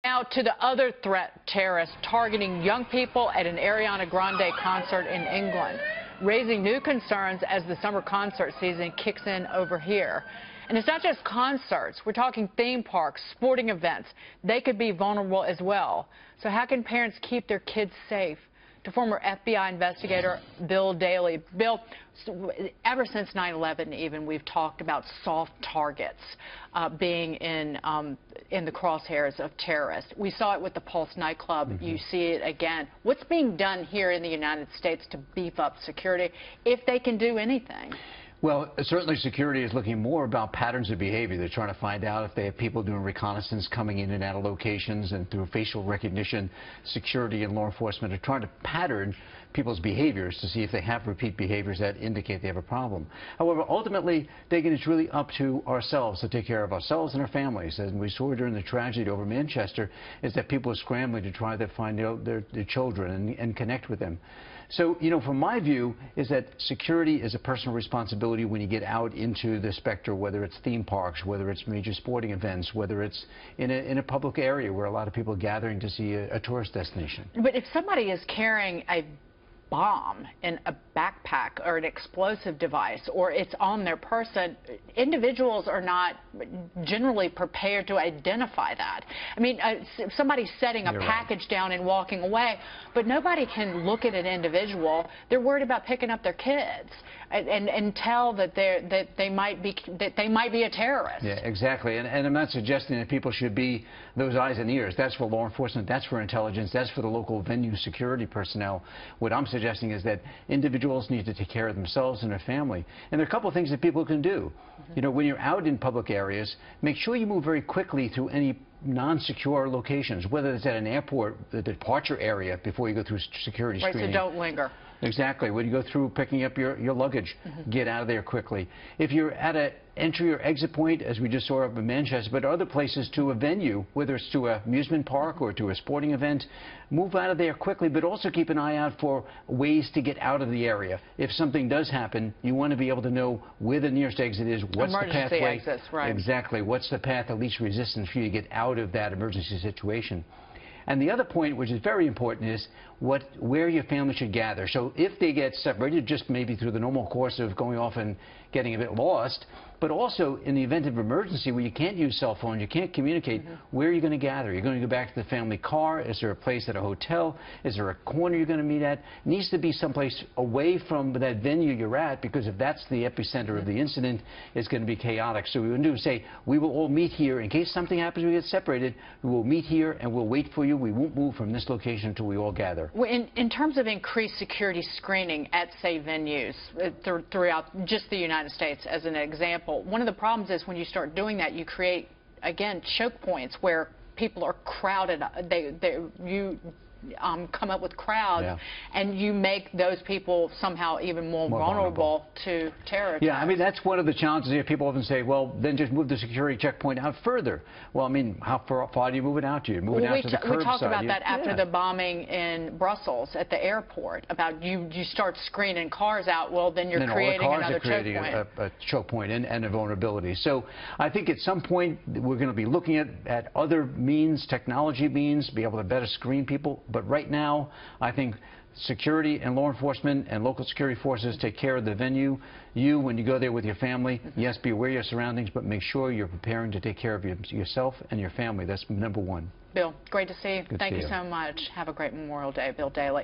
Now to the other threat, terrorists targeting young people at an Ariana Grande concert in England, raising new concerns as the summer concert season kicks in over here. And it's not just concerts. We're talking theme parks, sporting events. They could be vulnerable as well. So how can parents keep their kids safe? To former FBI investigator Bill Daley. Bill, ever since 9/11 even, we've talked about soft targets being in the crosshairs of terrorists. We saw it with the Pulse nightclub. You see it again. What's being done here in the United States to beef up security, if they can do anything? Well, certainly security is looking more about patterns of behavior. They're trying to find out if they have people doing reconnaissance coming in and out of locations, and through facial recognition, security and law enforcement are trying to pattern people's behaviors to see if they have repeat behaviors that indicate they have a problem. However, ultimately, it's really up to ourselves to take care of ourselves and our families. And we saw during the tragedy over Manchester is that people are scrambling to try to find their children and connect with them. So, from my view, is that security is a personal responsibility when you get out into the spectrum, whether it's theme parks, whether it's major sporting events, whether it's in a public area where a lot of people are gathering to see a tourist destination. But if somebody is carrying a bomb in a backpack or an explosive device, or it's on their person, individuals are not generally prepared to identify that. I mean, somebody's setting a package down and walking away, but nobody can look at an individual. They're worried about picking up their kids and tell that they might be a terrorist. Yeah, exactly. And I'm not suggesting that people should be those eyes and ears. That's for law enforcement. That's for intelligence. That's for the local venue security personnel. What I'm suggesting is that individuals need to take care of themselves and their family. And there are a couple of things that people can do. When you're out in public areas, make sure you move very quickly through any non-secure locations, whether it's at an airport, the departure area, before you go through security screening. Right, so don't linger. Exactly. When you go through picking up your luggage, get out of there quickly. If you're at an entry or exit point, as we just saw up in Manchester, but other places, to a venue, whether it's to an amusement park or to a sporting event, move out of there quickly, but also keep an eye out for ways to get out of the area. If something does happen, you want to be able to know where the nearest exit is, what's the pathway. Exits, right. Exactly. What's the path of least resistance for you to get out of that emergency situation. And the other point, which is very important, is where your family should gather. So if they get separated, just maybe through the normal course of going off and getting a bit lost, but also in the event of emergency where you can't use cell phone, you can't communicate, where are you going to gather? You're going to go back to the family car? Is there a place at a hotel? Is there a corner you're going to meet at? It needs to be someplace away from that venue you're at, because if that's the epicenter of the incident, it's going to be chaotic. So we would do is say, we will all meet here. In case something happens, we get separated, we will meet here and we'll wait for you. We won't move from this location until we all gather. Well, in terms of increased security screening at, say, venues throughout just the United States, as an example, one of the problems is when you start doing that, you create, again, choke points where people are crowded. You come up with crowds, and you make those people somehow even more vulnerable to terror attacks. Yeah, I mean, that's one of the challenges here. People often say, well, then just move the security checkpoint out further. Well, I mean, how far do you move it out to? You move it out to the curbside. We talked about that after the bombing in Brussels at the airport, about you start screening cars out, well, then you're creating another choke point. A choke point and a vulnerability. So I think at some point we're going to be looking at other means, technology means, be able to better screen people. But right now, I think security and law enforcement and local security forces take care of the venue. You, when you go there with your family, yes, be aware of your surroundings, but make sure you're preparing to take care of yourself and your family. That's number one. Bill, great to see you. Good Thank to you see you so much. Have a great Memorial Day, Bill Daley.